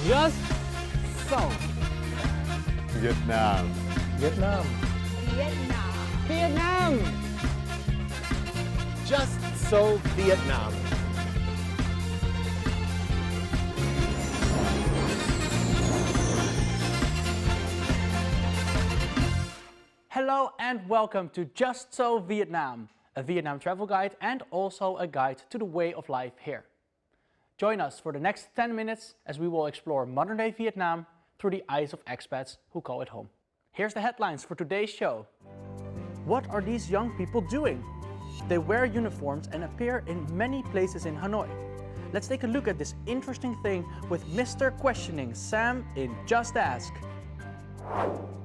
Just so. Vietnam. Vietnam. Vietnam. Vietnam. Just so Vietnam. Hello and welcome to Just So Vietnam, a Vietnam travel guide and also a guide to the way of life here. Join us for the next 10 minutes as we will explore modern-day Vietnam through the eyes of expats who call it home. Here's the headlines for today's show. What are these young people doing? They wear uniforms and appear in many places in Hanoi. Let's take a look at this interesting thing with Mr. Questioning Sam in Just Ask.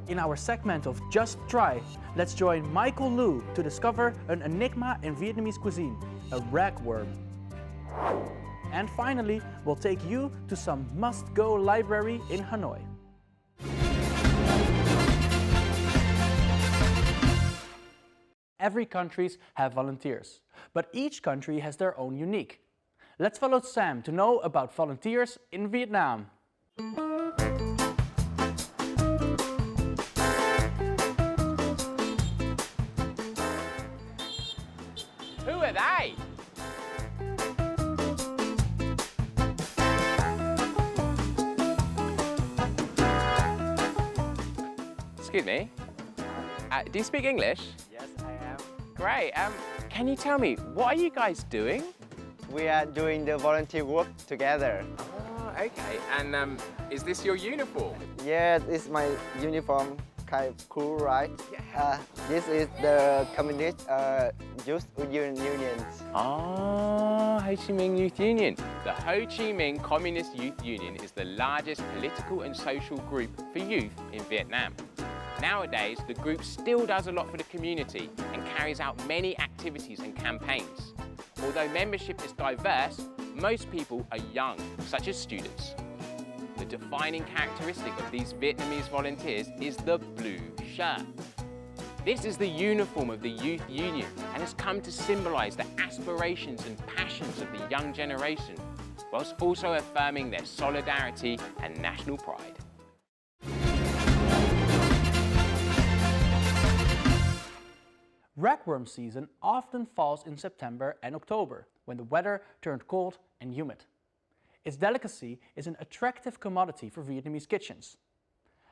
In our segment of Just Try, let's join Michael Lu to discover an enigma in Vietnamese cuisine, a ragworm. And finally, we'll take you to some must-go library in Hanoi. Every countries have volunteers, but each country has their own unique. Let's follow Sam to know about volunteers in Vietnam. Who are they? Excuse me. Do you speak English? Yes, I am. Great. Can you tell me, what are you guys doing? We are doing the volunteer work together. Oh, okay. And is this your uniform? Yeah, this is my uniform. Kind of cool, right? This is the Communist Youth Union. Ah, Ho Chi Minh Youth Union. The Ho Chi Minh Communist Youth Union is the largest political and social group for youth in Vietnam. Nowadays, the group still does a lot for the community and carries out many activities and campaigns. Although membership is diverse, most people are young, such as students. The defining characteristic of these Vietnamese volunteers is the blue shirt. This is the uniform of the Youth Union and has come to symbolise the aspirations and passions of the young generation, whilst also affirming their solidarity and national pride. Ratworm season often falls in September and October, when the weather turned cold and humid. Its delicacy is an attractive commodity for Vietnamese kitchens.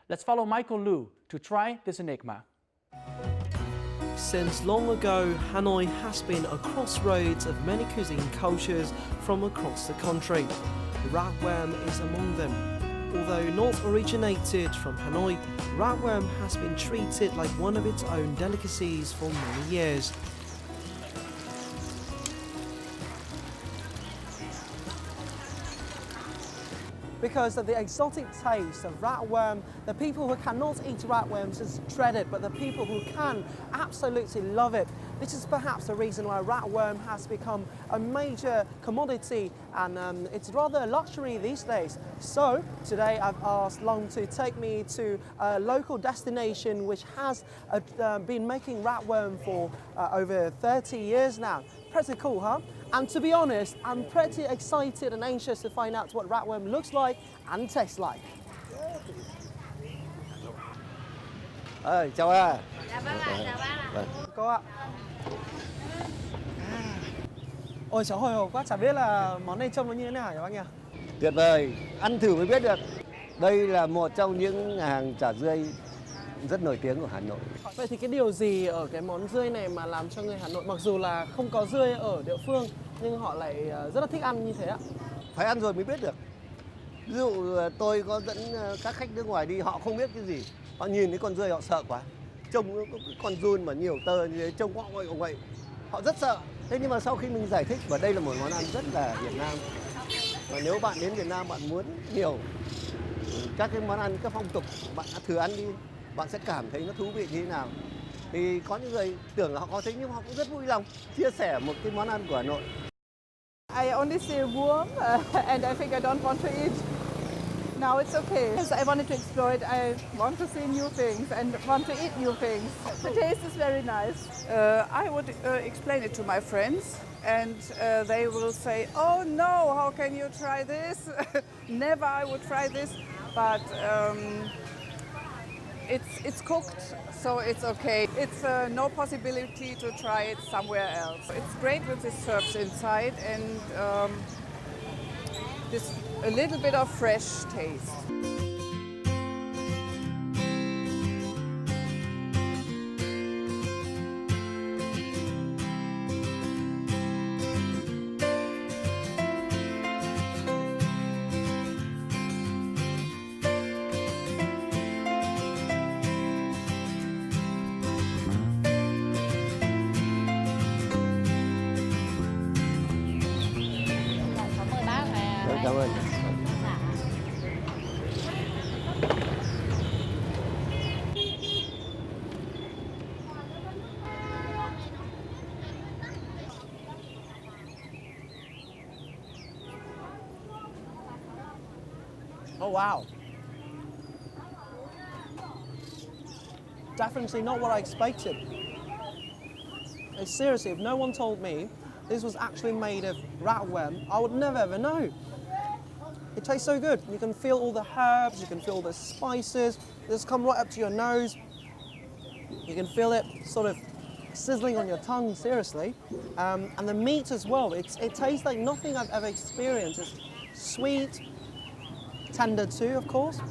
Let's follow Michael Lu to try this enigma. Since long ago, Hanoi has been a crossroads of many cuisine cultures from across the country. The ratworm is among them. Although not originated from Hanoi, ratworm has been treated like one of its own delicacies for many years. Because of the exotic taste of ratworm, the people who cannot eat ratworms just dread it, but the people who can absolutely love it. This is perhaps the reason why ratworm has become a major commodity, and it's rather a luxury these days. So today I've asked Long to take me to a local destination which has been making ratworm for over 30 years now. Pretty cool, huh? And to be honest, I'm pretty excited and anxious to find out what ratworm looks like and tastes like. Chào ạ. Dạ vâng ạ, chào bác ạ. Cô ạ. Ôi cháu hồi hộp quá, chả biết là món này trông nó như thế nào nhỉ bác nhỉ? Tuyệt vời, ăn thử mới biết được. Đây là một trong những hàng chả rươi rất nổi tiếng của Hà Nội. Vậy thì cái điều gì ở cái món rươi này mà làm cho người Hà Nội, mặc dù là không có rươi ở địa phương, nhưng họ lại rất là thích ăn như thế ạ? Phải ăn rồi mới biết được. Ví dụ tôi có dẫn các khách nước ngoài đi, họ không biết cái gì. Họ nhìn thấy con rươi họ sợ quá. Trông con giun mà nhiều tơ như thế, trông họ vậy. Họ rất sợ. Thế nhưng mà sau khi mình giải thích, và đây là một món ăn rất là Việt Nam. Và nếu bạn đến Việt Nam bạn muốn hiểu các cái món ăn, các phong tục, bạn thử ăn đi. Bạn sẽ cảm thấy nó thú vị như thế nào. Thì có những người tưởng là họ có thế nhưng họ cũng rất vui lòng chia sẻ một cái món ăn của Hà Nội. I only see a worm and I think I don't want to eat. Now it's okay. Because I wanted to explore it, I want to see new things and want to eat new things. The taste is very nice. I would explain it to my friends and they will say, "Oh no, how can you try this? Never I would try this." But it's cooked, so it's okay. It's no possibility to try it somewhere else. It's great with this served inside and this a little bit of fresh taste. Cảm ơn. Oh wow. Definitely not what I expected. Seriously, if no one told me this was actually made of ratworm, I would never ever know. It tastes so good. You can feel all the herbs, you can feel the spices. This come right up to your nose. You can feel it sort of sizzling on your tongue, seriously. And the meat as well, it tastes like nothing I've ever experienced. It's sweet, tender too, of course.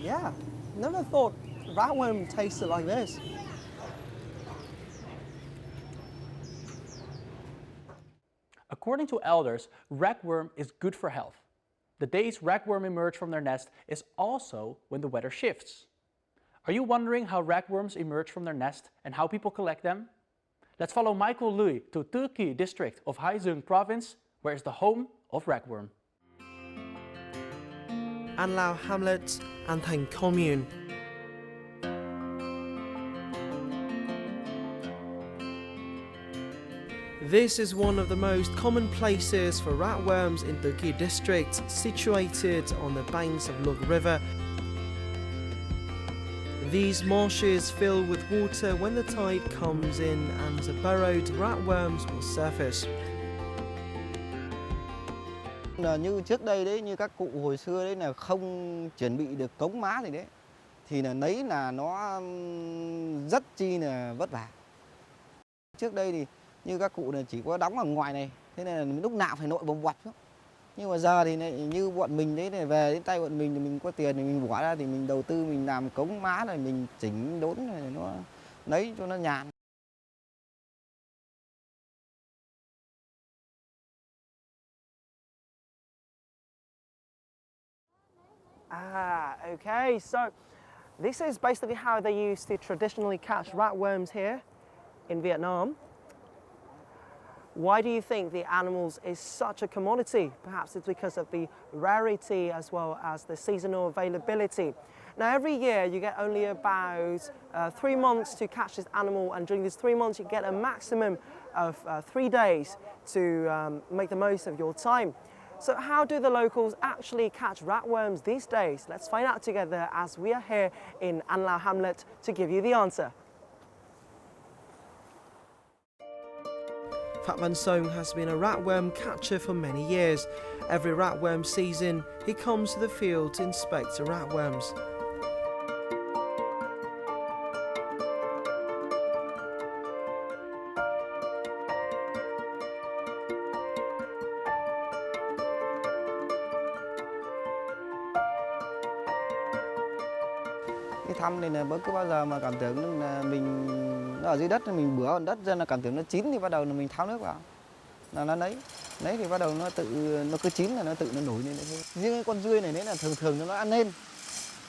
Yeah, never thought ratworm tasted like this. According to elders, ragworm is good for health. The days ragworm emerge from their nest is also when the weather shifts. Are you wondering how ragworms emerge from their nest and how people collect them? Let's follow Michael Louis to Turkey district of Haizung province, where is the home of ragworm. Anlau hamlet and Thành commune. This is one of the most common places for ratworms in Turkey district, situated on the banks of Lug River. These marshes fill with water when the tide comes in and the burrowed ratworms will surface. Như trước đây đấy, như các cụ hồi xưa đấy là không chuẩn bị được cống má gì đấy, thì là nấy là nó rất chi là vất vả. Trước đây thì như các cụ là chỉ có đóng ở ngoài này, thế nên là lúc nào phải nội bồng bọt. Nhưng mà giờ thì này, như bọn mình đấy này, về đến tay bọn mình thì mình có tiền thì mình bỏ ra thì mình đầu tư, mình làm cống má này, mình chỉnh đốn này, nó lấy cho nó nhàn. Ah, okay, so this is basically how they used to traditionally catch ratworms here in Vietnam. Why do you think the animals is such a commodity? Perhaps it's because of the rarity as well as the seasonal availability. Now every year you get only about 3 months to catch this animal, and during these 3 months you get a maximum of 3 days to make the most of your time. So how do the locals actually catch ratworms these days? Let's find out together as we are here in An Lao Hamlet to give you the answer. Phát Văn Song has been a ratworm catcher for many years. Every ratworm season, he comes to the field to inspect the ratworms. Cái thăm này là bất cứ bao giờ mà cảm tưởng là mình nó ở dưới đất, mình bữa ở đất ra là cảm tưởng nó chín thì bắt đầu là mình tháo nước vào là nó lấy thì bắt đầu nó cứ chín là nó tự nó nổi lên thôi. Riêng cái con dươi này đấy là thường nó ăn lên,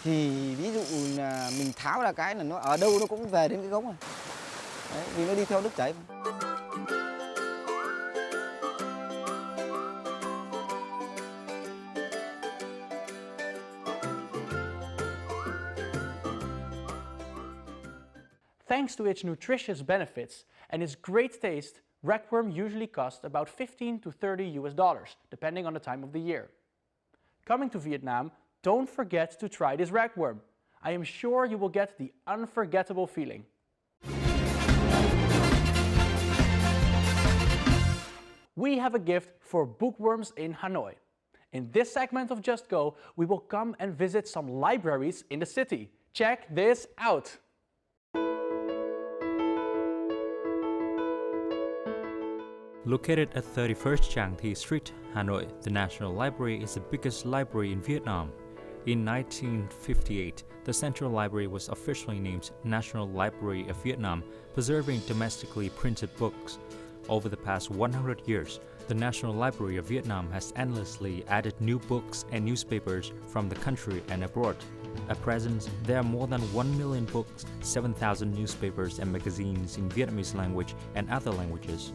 thì ví dụ là mình tháo ra cái là nó ở đâu nó cũng về đến cái gốc này đấy, vì nó đi theo nước chảy. Thanks to its nutritious benefits and its great taste, ragworm usually costs about $15 to $30 depending on the time of the year. Coming to Vietnam, don't forget to try this ragworm. I am sure you will get the unforgettable feeling. we have a gift for bookworms in Hanoi. In this segment of Just Go, we will come and visit some libraries in the city. Check this out! Located at 31st Trang Thi Street, Hanoi, the National Library is the biggest library in Vietnam. In 1958, the Central Library was officially named National Library of Vietnam, preserving domestically printed books. Over the past 100 years, the National Library of Vietnam has endlessly added new books and newspapers from the country and abroad. At present, there are more than 1 million books, 7,000 newspapers and magazines in Vietnamese language and other languages.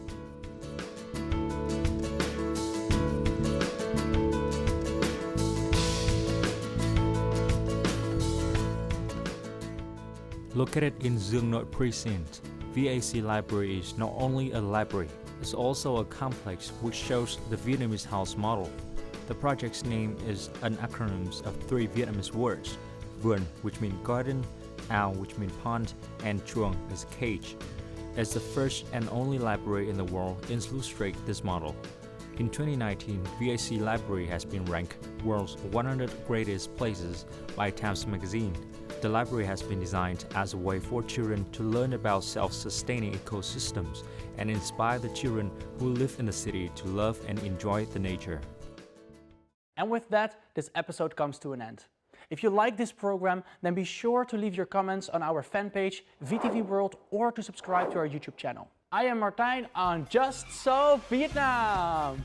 Located in Dương Nội Precinct, VAC Library is not only a library, it's also a complex which shows the Vietnamese house model. The project's name is an acronym of 3 Vietnamese words: Vườn, which means garden, Ao, which means pond, and Chuồng is cage. As the first and only library in the world to illustrate this model. In 2019, VAC Library has been ranked World's 100 Greatest Places by Times Magazine. The library has been designed as a way for children to learn about self-sustaining ecosystems and inspire the children who live in the city to love and enjoy the nature. And with that, this episode comes to an end. If you like this program, then be sure to leave your comments on our fan page, VTV World, or to subscribe to our YouTube channel. I am Martijn on Just So Vietnam!